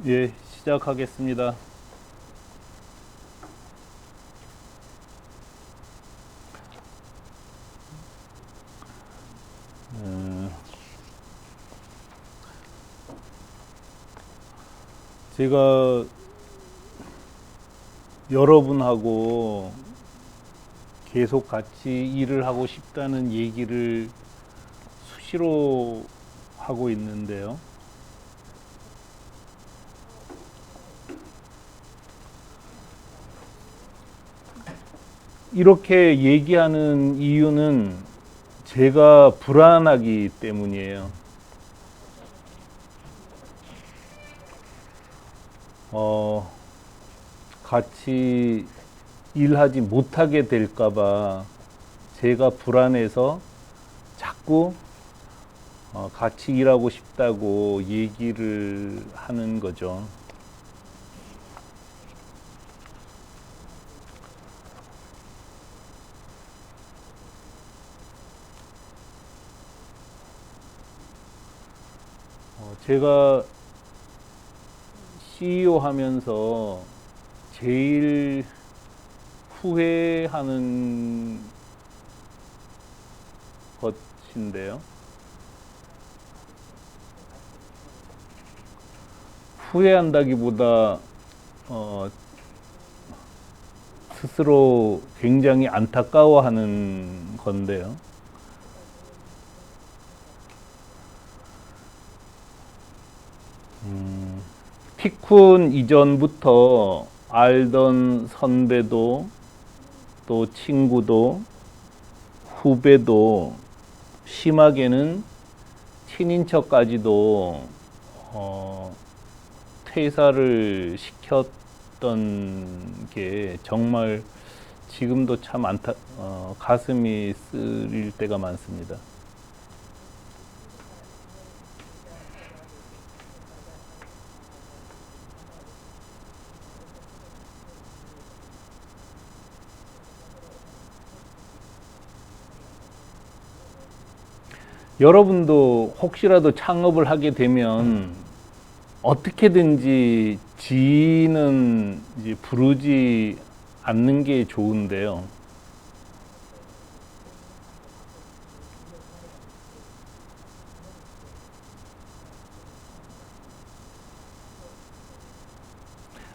예, 시작하겠습니다. 어, 제가 여러분하고 계속 같이 일을 하고 싶다는 얘기를 수시로 하고 있는데요. 이렇게 얘기하는 이유는 제가 불안하기 때문이에요. 어, 같이 일하지 못하게 될까봐 제가 불안해서 자꾸 같이 일하고 싶다고 얘기를 하는 거죠. 제가 CEO 하면서 제일 후회하는 것인데요. 후회한다기보다 스스로 굉장히 안타까워하는 건데요. 티쿤 이전부터 알던 선배도 또 친구도 후배도 심하게는 친인척까지도 퇴사를 시켰던 게 정말 지금도 참 가슴이 쓰릴 때가 많습니다. 여러분도 혹시라도 창업을 하게 되면 어떻게든지 지인은 이제 부르지 않는 게 좋은데요.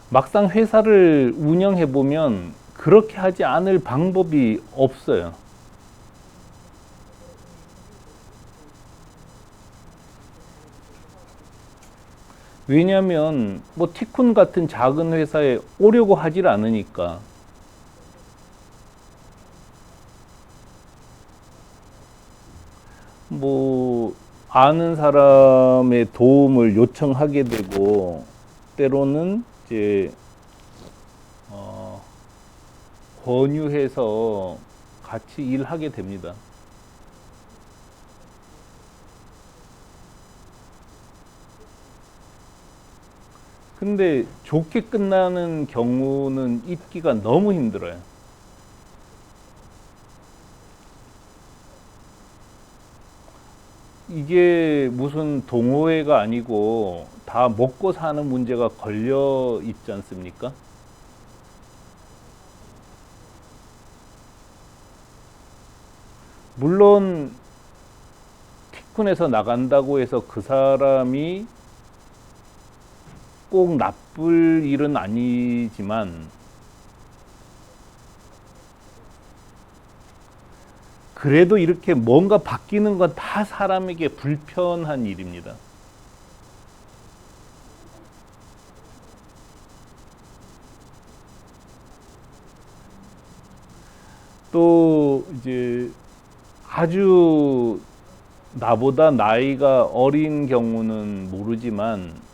막상 회사를 운영해 보면 그렇게 하지 않을 방법이 없어요. 왜냐하면 뭐 티쿤 같은 작은 회사에 오려고 하질 않으니까. 뭐 아는 사람의 도움을 요청하게 되고 때로는 이제 어, 권유해서 같이 일하게 됩니다. 근데 좋게 끝나는 경우는 있기가 너무 힘들어요. 이게 무슨 동호회가 아니고 다 먹고 사는 문제가 걸려 있지 않습니까? 물론 티쿤에서 나간다고 해서 그 사람이 꼭 나쁠 일은 아니지만 그래도 이렇게 뭔가 바뀌는 건 다 사람에게 불편한 일입니다. 또 이제 아주 나보다 나이가 어린 경우는 모르지만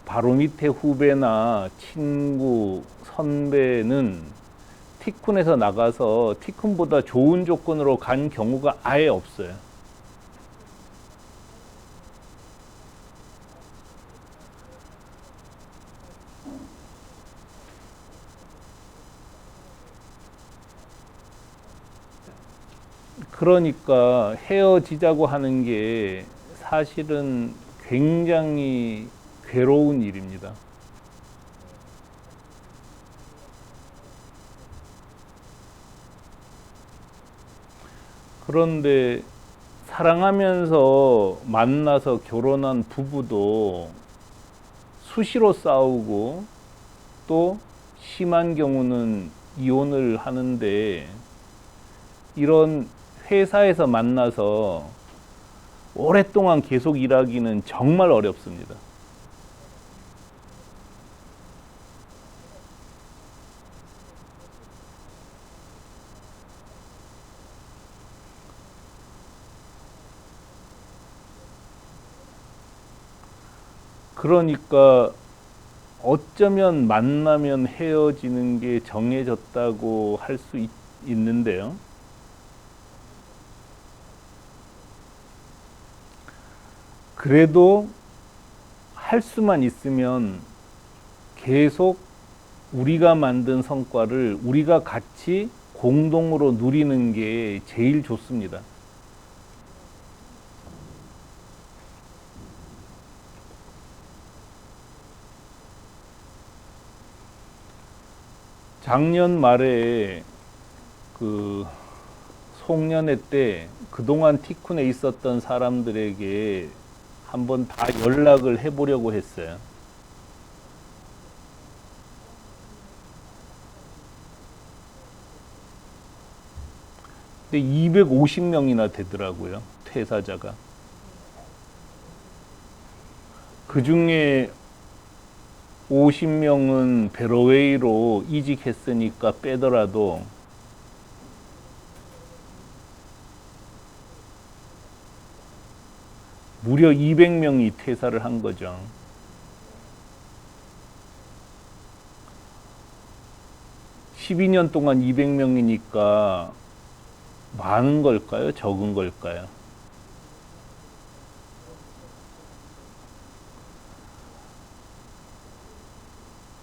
바로 밑에 후배나 친구, 선배는 티쿤에서 나가서 티쿤보다 좋은 조건으로 간 경우가 아예 없어요. 그러니까 헤어지자고 하는 게 사실은 굉장히 괴로운 일입니다. 그런데 사랑하면서 만나서 결혼한 부부도 수시로 싸우고 또 심한 경우는 이혼을 하는데, 이런 회사에서 만나서 오랫동안 계속 일하기는 정말 어렵습니다. 그러니까 어쩌면 만나면 헤어지는 게 정해졌다고 할 수 있는데요. 그래도 할 수만 있으면 계속 우리가 만든 성과를 우리가 같이 공동으로 누리는 게 제일 좋습니다. 작년 말에 그 송년회 때 그동안 티쿤에 있었던 사람들에게 한번 다 연락을 해보려고 했어요. 근데 250명이나 되더라고요, 퇴사자가. 그 중에 50명은 베러웨이로 이직했으니까 빼더라도 무려 200명이 퇴사를 한 거죠. (12년) 동안 200명이니까 많은 걸까요? 적은 걸까요?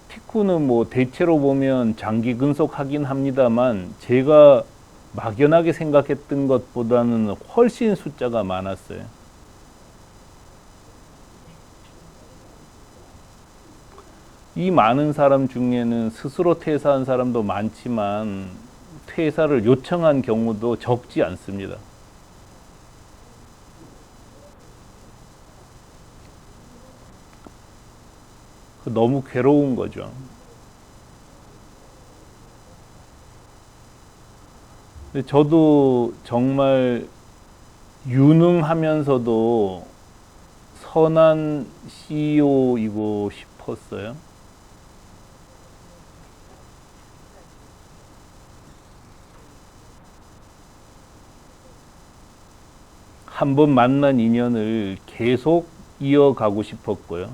티쿠는 뭐 대체로 보면 장기 근속하긴 합니다만, 제가 막연하게 생각했던 것보다는 훨씬 숫자가 많았어요. 이 많은 사람 중에는 스스로 퇴사한 사람도 많지만 퇴사를 요청한 경우도 적지 않습니다. 너무 괴로운 거죠. 근데 저도 정말 유능하면서도 선한 CEO이고 싶었어요. 한번 만난 인연을 계속 이어가고 싶었고요.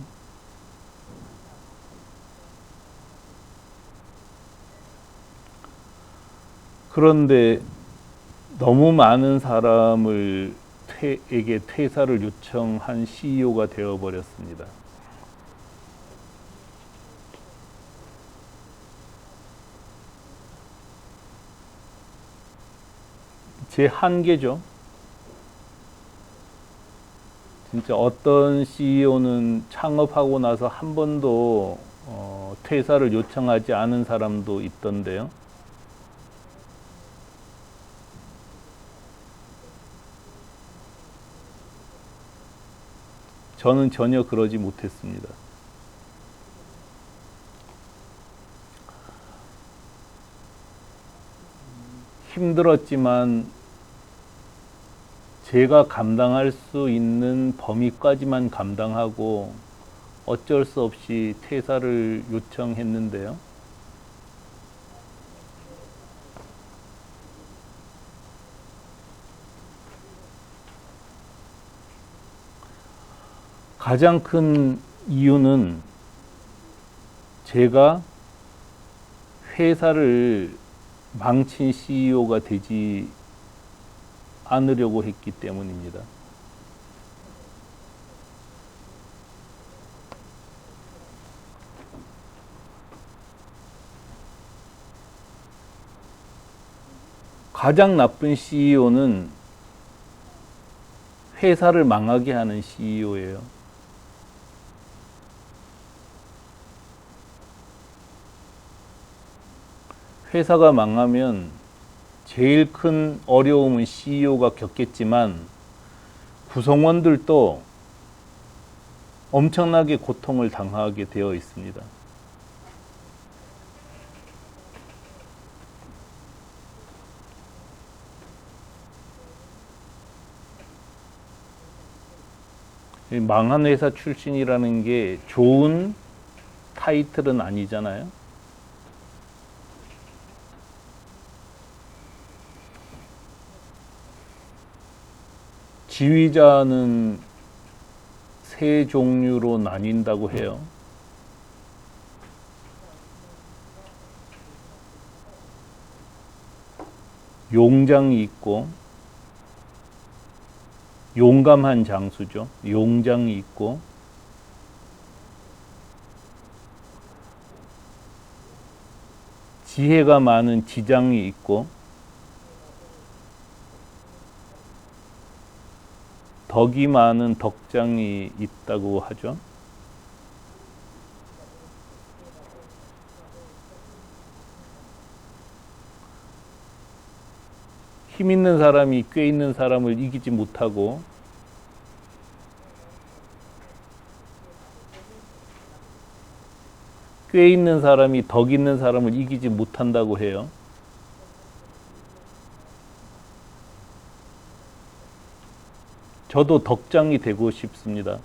그런데 너무 많은 사람을 에게 퇴사를 요청한 CEO가 되어버렸습니다. 제 한계죠. 진짜 어떤 CEO는 창업하고 나서 한 번도 퇴사를 요청하지 않은 사람도 있던데요. 저는 전혀 그러지 못했습니다. 힘들었지만 제가 감당할 수 있는 범위까지만 감당하고 어쩔 수 없이 퇴사를 요청했는데요. 가장 큰 이유는 제가 회사를 망친 CEO가 되지 않으려고 했기 때문입니다. 가장 나쁜 CEO는 회사를 망하게 하는 CEO예요. 회사가 망하면 제일 큰 어려움은 CEO가 겪겠지만 구성원들도 엄청나게 고통을 당하게 되어 있습니다. 망한 회사 출신이라는 게 좋은 타이틀은 아니잖아요. 지휘자는 세 종류로 나뉜다고 해요. 용장이 있고, 용감한 장수죠. 용장이 있고, 지혜가 많은 지장이 있고, 덕이 많은 덕장이 있다고 하죠. 힘 있는 사람이 꽤 있는 사람을 이기지 못하고, 꽤 있는 사람이 덕 있는 사람을 이기지 못한다고 해요. 저도 덕장이 되고 싶습니다.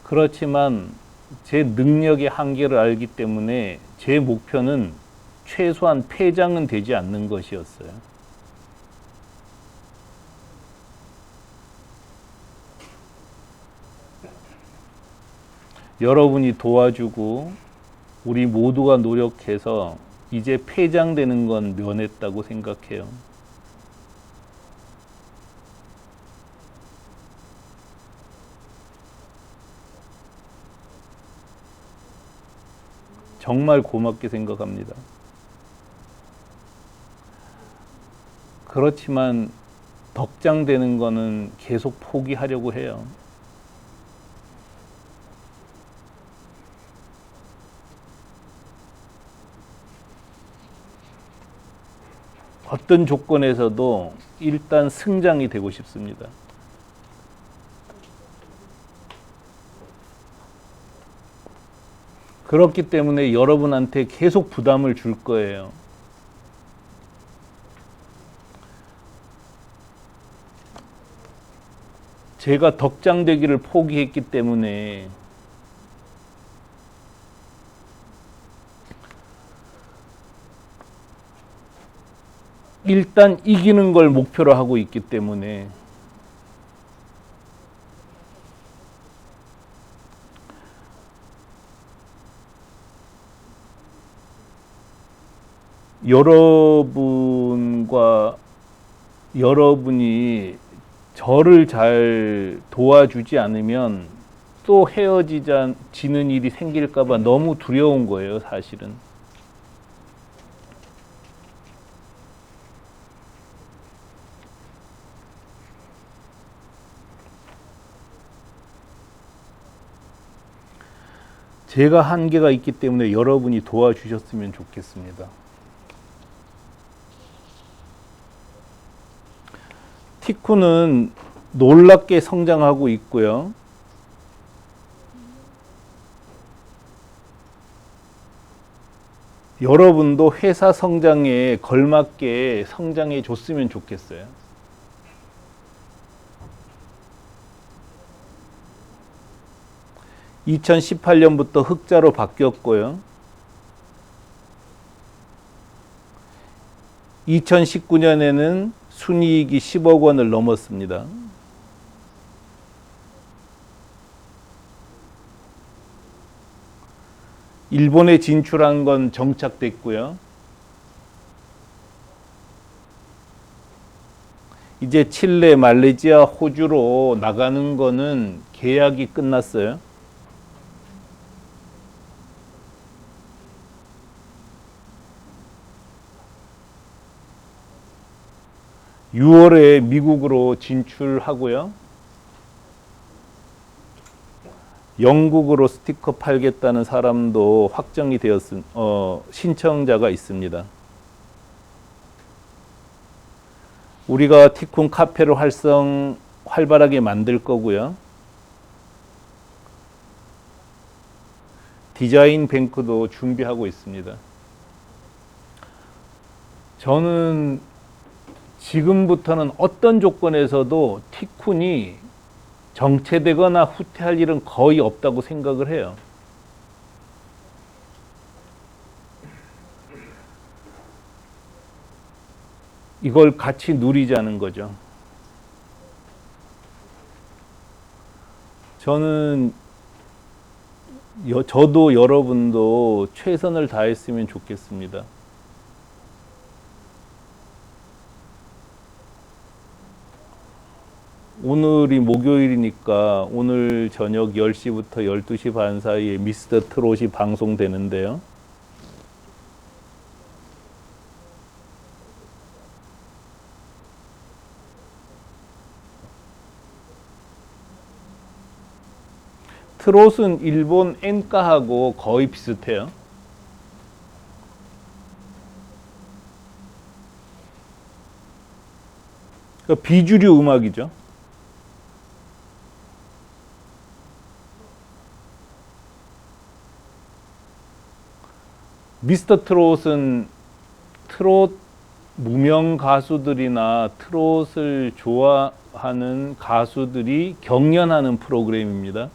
그렇지만 제 능력의 한계를 알기 때문에 제 목표는 최소한 패장은 되지 않는 것이었어요. 여러분이 도와주고 우리 모두가 노력해서 이제 패장되는 건 면했다고 생각해요. 정말 고맙게 생각합니다. 그렇지만 덕장되는 거는 계속 포기하려고 해요. 어떤 조건에서도 일단 승장이 되고 싶습니다. 그렇기 때문에 여러분한테 계속 부담을 줄 거예요. 제가 덕장되기를 포기했기 때문에 일단 이기는 걸 목표로 하고 있기 때문에 여러분이 저를 잘 도와주지 않으면 또 헤어지는 일이 생길까 봐 너무 두려운 거예요, 사실은. 제가 한계가 있기 때문에 여러분이 도와주셨으면 좋겠습니다. 티쿠는 놀랍게 성장하고 있고요. 여러분도 회사 성장에 걸맞게 성장해 줬으면 좋겠어요. (2018년부터) 흑자로 바뀌었고요. 2019년에는 순이익이 10억 원을 넘었습니다. 일본에 진출한 건 정착됐고요. 이제 칠레, 말레이시아, 호주로 나가는 거는 계약이 끝났어요. (6월에) 미국으로 진출하고요. 영국으로 스티커 팔겠다는 사람도 확정이 신청자가 있습니다. 우리가 티쿤 카페를 활발하게 만들 거고요. 디자인 뱅크도 준비하고 있습니다. 저는 지금부터는 어떤 조건에서도 티쿤이 정체되거나 후퇴할 일은 거의 없다고 생각을 해요. 이걸 같이 누리자는 거죠. 저는 저도 여러분도 최선을 다했으면 좋겠습니다. 오늘이 목요일이니까 오늘 저녁 10시부터 12시 반 사이에 미스터 트롯이 방송되는데요. 트롯은 일본 엔카하고 거의 비슷해요. 그러니까 비주류 음악이죠. 미스터 트롯은 트롯 무명 가수들이나 트롯을 좋아하는 가수들이 경연하는 프로그램입니다.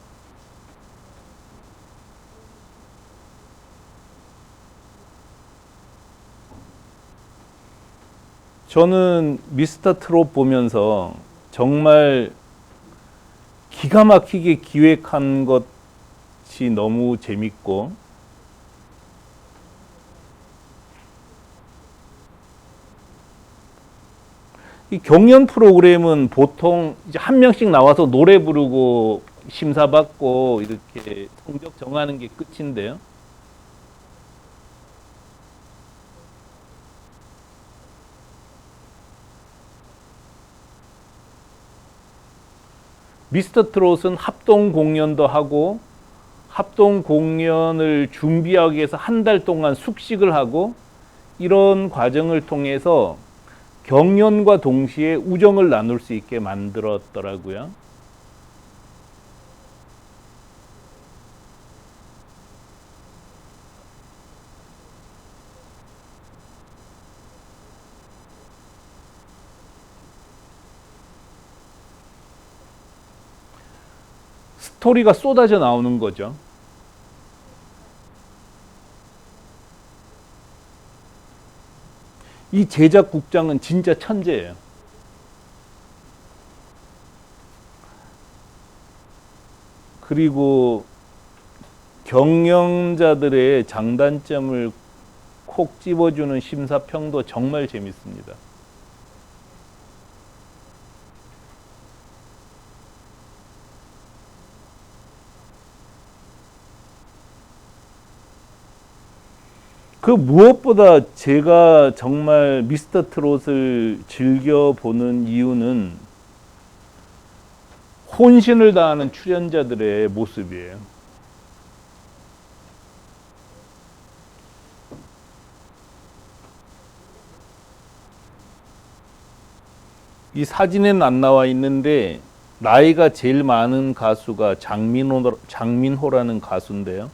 저는 미스터 트롯 보면서 정말 기가 막히게 기획한 것이 너무 재밌고, 이 경연 프로그램은 보통 이제 한 명씩 나와서 노래 부르고 심사받고 이렇게 성적 정하는 게 끝인데요. 미스터 트롯은 합동 공연도 하고, 합동 공연을 준비하기 위해서 한 달 동안 숙식을 하고, 이런 과정을 통해서 경연과 동시에 우정을 나눌 수 있게 만들었더라고요. 스토리가 쏟아져 나오는 거죠. 이 제작국장은 진짜 천재예요. 그리고 경영자들의 장단점을 콕 집어주는 심사평도 정말 재밌습니다. 그 무엇보다 제가 정말 미스터 트롯을 즐겨보는 이유는 혼신을 다하는 출연자들의 모습이에요. 이 사진에는 안 나와 있는데 나이가 제일 많은 가수가 장민호라는 가수인데요.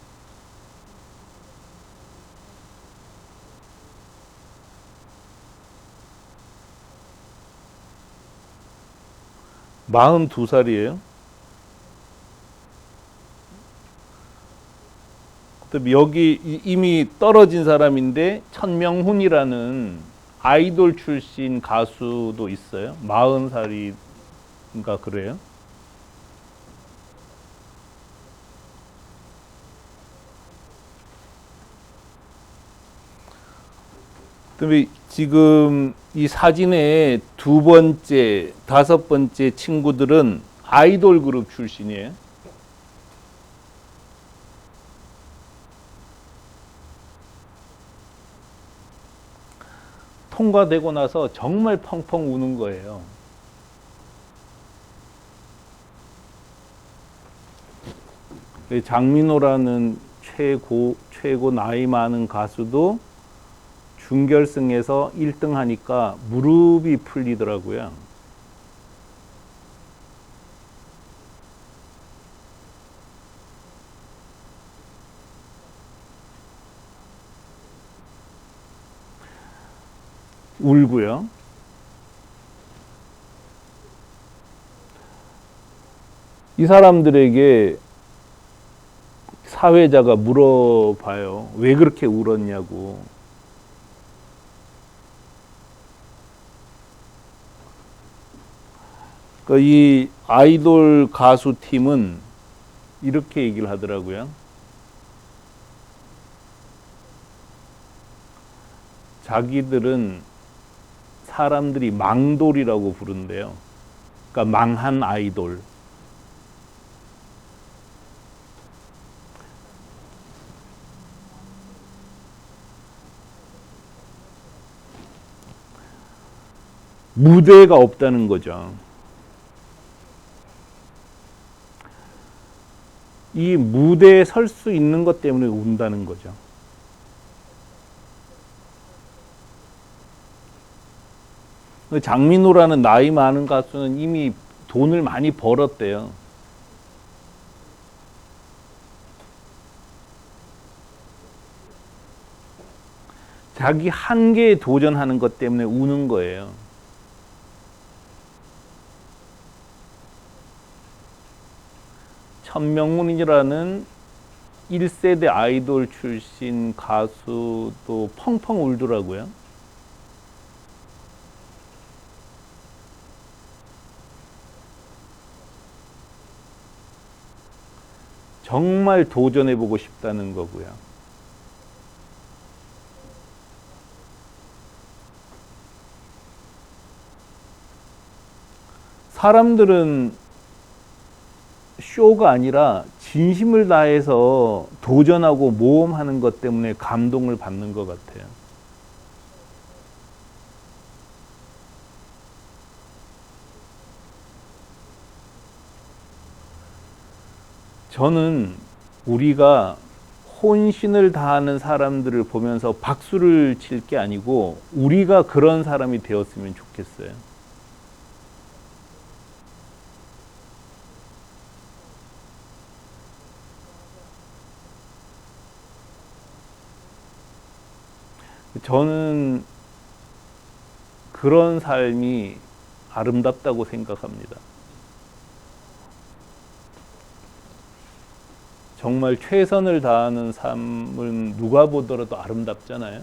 42살이에요. 여기 이미 떨어진 사람인데 천명훈이라는 아이돌 출신 가수도 있어요. 40살인가 그래요. 그다음에 지금 이 사진의 두 번째, 다섯 번째 친구들은 아이돌 그룹 출신이에요. 통과되고 나서 정말 펑펑 우는 거예요. 장민호라는 최고 나이 많은 가수도 준결승에서 1등 하니까 무릎이 풀리더라고요. 울고요. 이 사람들에게 사회자가 물어봐요. 왜 그렇게 울었냐고. 그러니까 이 아이돌 가수 팀은 이렇게 얘기를 하더라고요. 자기들은 사람들이 망돌이라고 부른대요. 그러니까 망한 아이돌. 무대가 없다는 거죠. 이 무대에 설 수 있는 것 때문에 운다는 거죠. 장민호라는 나이 많은 가수는 이미 돈을 많이 벌었대요. 자기 한계에 도전하는 것 때문에 우는 거예요. 천명훈이라는 1세대 아이돌 출신 가수도 펑펑 울더라고요. 정말 도전해보고 싶다는 거고요. 사람들은 쇼가 아니라 진심을 다해서 도전하고 모험하는 것 때문에 감동을 받는 것 같아요. 저는 우리가 혼신을 다하는 사람들을 보면서 박수를 칠 게 아니고 우리가 그런 사람이 되었으면 좋겠어요. 저는 그런 삶이 아름답다고 생각합니다. 정말 최선을 다하는 삶은 누가 보더라도 아름답잖아요.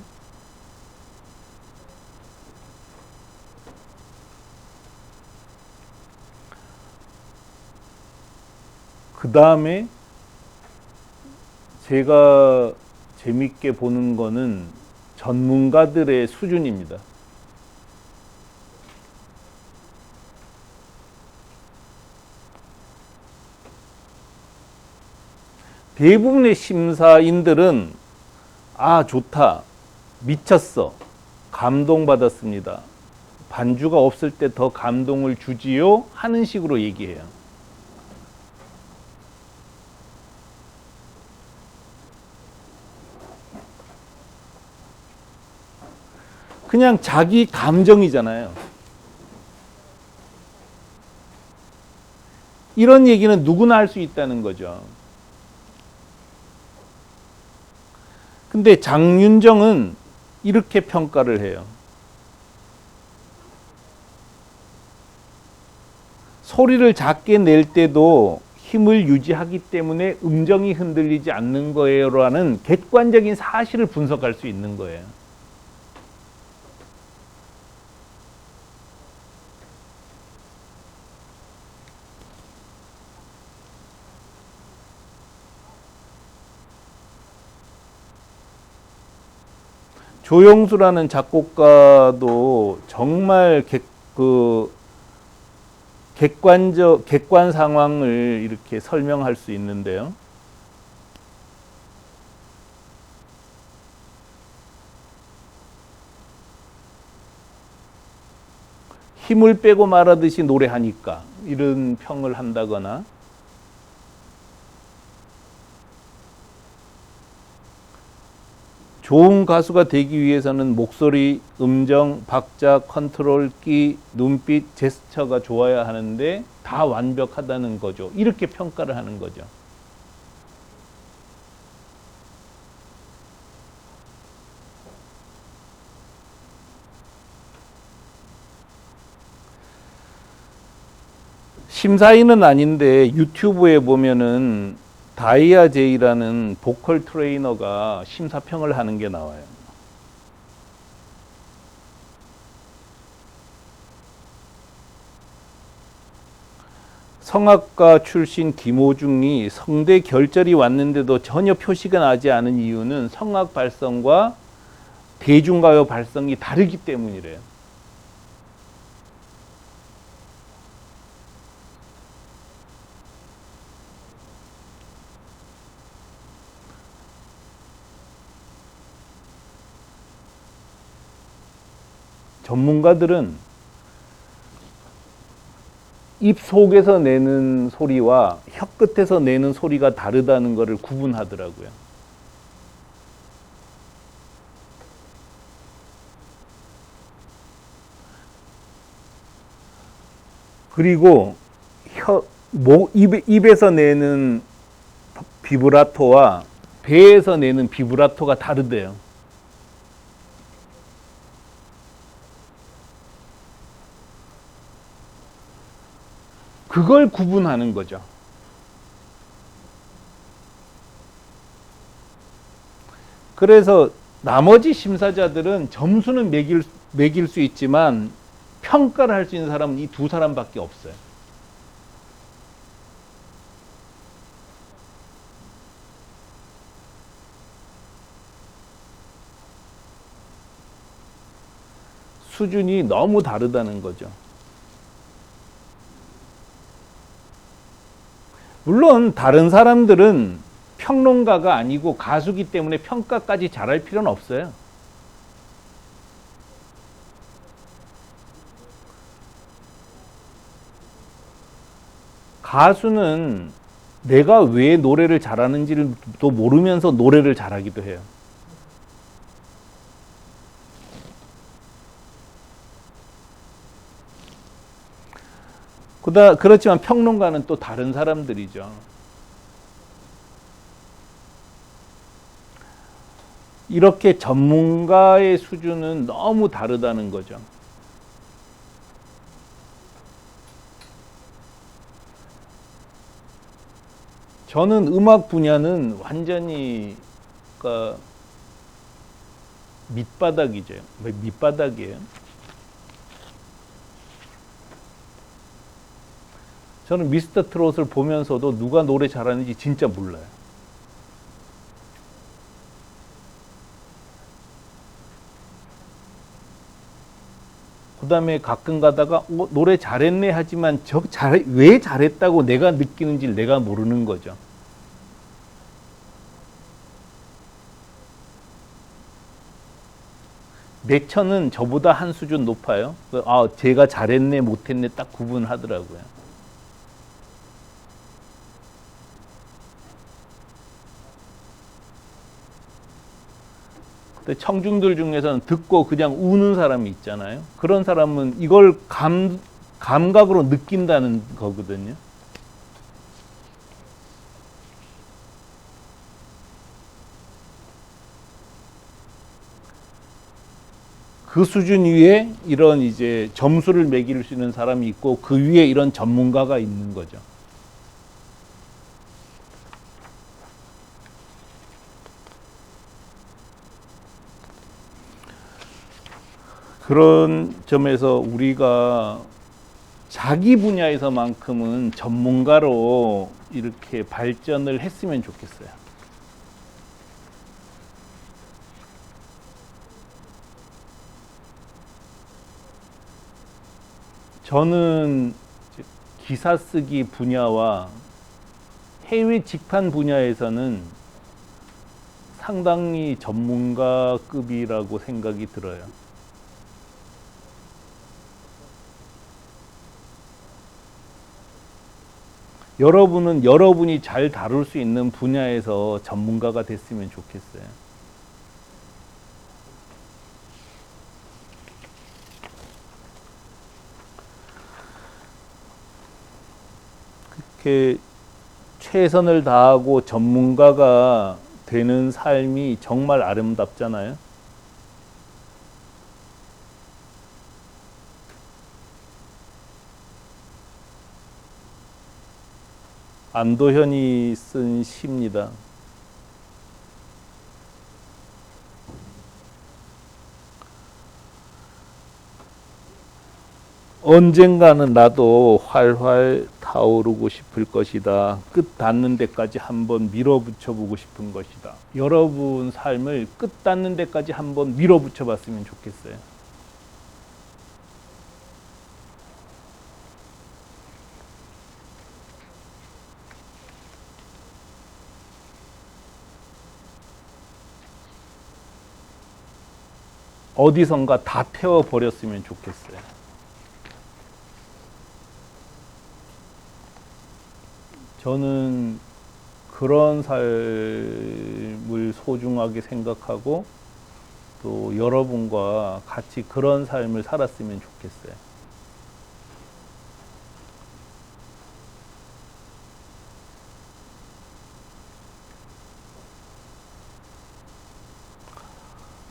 그 다음에 제가 재밌게 보는 거는 전문가들의 수준입니다. 대부분의 심사인들은 아 좋다, 미쳤어, 감동받았습니다, 반주가 없을 때 더 감동을 주지요 하는 식으로 얘기해요. 그냥 자기 감정이잖아요. 이런 얘기는 누구나 할 수 있다는 거죠. 근데 장윤정은 이렇게 평가를 해요. 소리를 작게 낼 때도 힘을 유지하기 때문에 음정이 흔들리지 않는 거예요라는 객관적인 사실을 분석할 수 있는 거예요. 조영수라는 작곡가도 정말 객관 상황을 이렇게 설명할 수 있는데요. 힘을 빼고 말하듯이 노래하니까 이런 평을 한다거나 좋은 가수가 되기 위해서는 목소리, 음정, 박자, 컨트롤, 끼, 눈빛, 제스처가 좋아야 하는데 다 완벽하다는 거죠. 이렇게 평가를 하는 거죠. 심사위는 아닌데 유튜브에 보면은 다이아 제이라는 보컬 트레이너가 심사평을 하는 게 나와요. 성악가 출신 김호중이 성대 결절이 왔는데도 전혀 표시가 나지 않은 이유는 성악 발성과 대중가요 발성이 다르기 때문이래요. 전문가들은 입 속에서 내는 소리와 혀 끝에서 내는 소리가 다르다는 것을 구분하더라고요. 그리고 입에서 내는 비브라토와 배에서 내는 비브라토가 다르대요. 그걸 구분하는 거죠. 그래서 나머지 심사자들은 점수는 매길 수 있지만 평가를 할 수 있는 사람은 이 두 사람밖에 없어요. 수준이 너무 다르다는 거죠. 물론 다른 사람들은 평론가가 아니고 가수기 때문에 평가까지 잘할 필요는 없어요. 가수는 내가 왜 노래를 잘하는지를 또 모르면서 노래를 잘하기도 해요. 그렇지만 평론가는 또 다른 사람들이죠. 이렇게 전문가의 수준은 너무 다르다는 거죠. 저는 음악 분야는 완전히 그러니까 밑바닥이죠. 밑바닥이에요. 저는 미스터 트롯을 보면서도 누가 노래 잘하는지 진짜 몰라요. 그 다음에 가끔 가다가 노래 잘했네 하지만 왜 잘했다고 내가 느끼는지 내가 모르는 거죠. 내천은 저보다 한 수준 높아요. 제가 잘했네 못했네 딱 구분하더라고요. 청중들 중에서는 듣고 그냥 우는 사람이 있잖아요. 그런 사람은 이걸 감각으로 느낀다는 거거든요. 그 수준 위에 이런 이제 점수를 매길 수 있는 사람이 있고 그 위에 이런 전문가가 있는 거죠. 그런 점에서 우리가 자기 분야에서만큼은 전문가로 이렇게 발전을 했으면 좋겠어요. 저는 기사 쓰기 분야와 해외 직판 분야에서는 상당히 전문가급이라고 생각이 들어요. 여러분은 여러분이 잘 다룰 수 있는 분야에서 전문가가 됐으면 좋겠어요. 이렇게 최선을 다하고 전문가가 되는 삶이 정말 아름답잖아요. 안도현이 쓴 시입니다. 언젠가는 나도 활활 타오르고 싶을 것이다. 끝 닿는 데까지 한번 밀어붙여 보고 싶은 것이다. 여러분 삶을 끝 닿는 데까지 한번 밀어붙여 봤으면 좋겠어요. 어디선가 다 태워버렸으면 좋겠어요. 저는 그런 삶을 소중하게 생각하고 또 여러분과 같이 그런 삶을 살았으면 좋겠어요.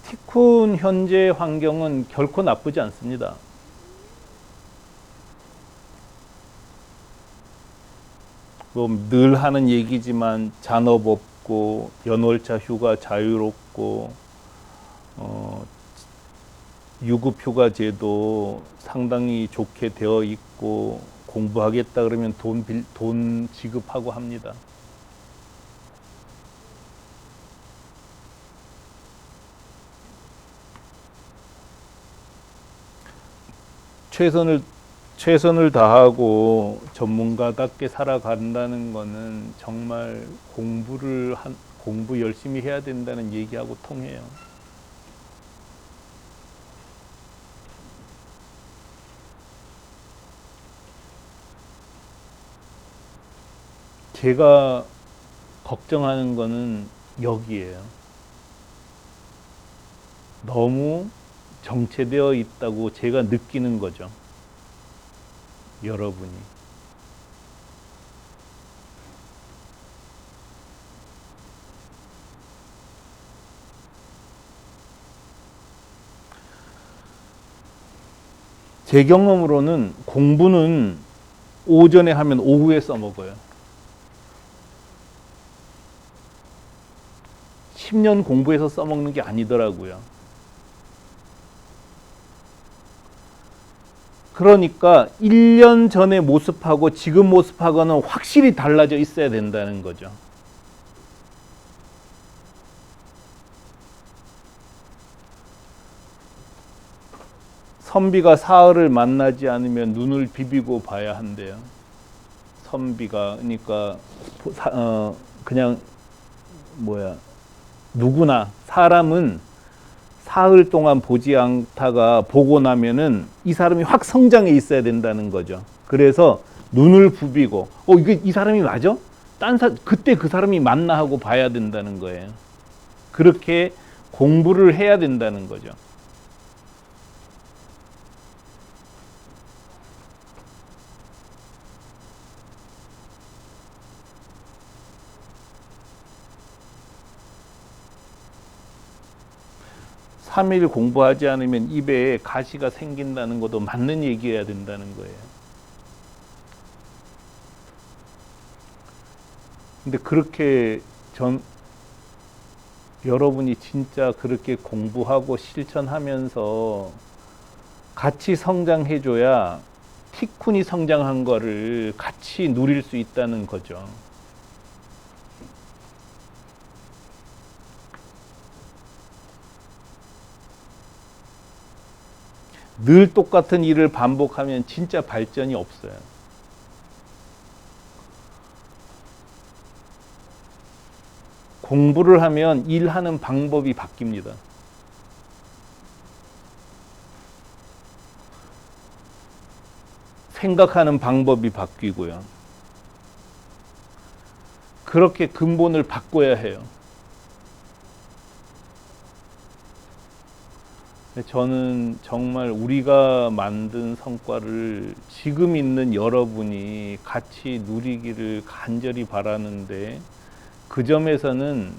티쿤 현재 환경은 결코 나쁘지 않습니다. 늘 하는 얘기지만 잔업 없고 연월차 휴가 자유롭고 유급휴가 제도 상당히 좋게 되어 있고 공부하겠다 그러면 돈 지급하고 합니다. 최선을 다하고 전문가답게 살아간다는 거는 정말 공부 열심히 해야 된다는 얘기하고 통해요. 제가 걱정하는 거는 여기에요. 너무 정체되어 있다고 제가 느끼는 거죠. 여러분이. 제 경험으로는 공부는 오전에 하면 오후에 써먹어요. 10년 공부해서 써먹는 게 아니더라고요. 그러니까 1년 전의 모습하고 지금 모습하고는 확실히 달라져 있어야 된다는 거죠. 선비가 사흘을 만나지 않으면 눈을 비비고 봐야 한대요. 선비가 그러니까 그냥 누구나 사람은 사흘 동안 보지 않다가 보고 나면은 이 사람이 확 성장해 있어야 된다는 거죠. 그래서 눈을 부비고 이게 이 사람이 맞아? 그때 그 사람이 맞나 하고 봐야 된다는 거예요. 그렇게 공부를 해야 된다는 거죠. 삼일 공부하지 않으면 입에 가시가 생긴다는 것도 맞는 얘기해야 된다는 거예요. 근데 그렇게 여러분이 진짜 그렇게 공부하고 실천하면서 같이 성장해줘야 티쿤이 성장한 거를 같이 누릴 수 있다는 거죠. 늘 똑같은 일을 반복하면 진짜 발전이 없어요. 공부를 하면 일하는 방법이 바뀝니다. 생각하는 방법이 바뀌고요. 그렇게 근본을 바꿔야 해요. 저는 정말 우리가 만든 성과를 지금 있는 여러분이 같이 누리기를 간절히 바라는데, 그 점에서는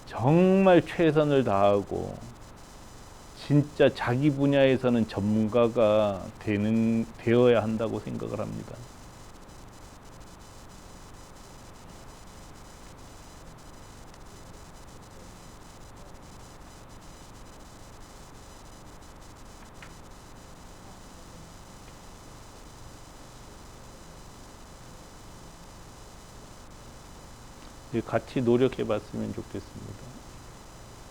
정말 최선을 다하고 진짜 자기 분야에서는 전문가가 되어야 한다고 생각을 합니다. 같이 노력해 봤으면 좋겠습니다.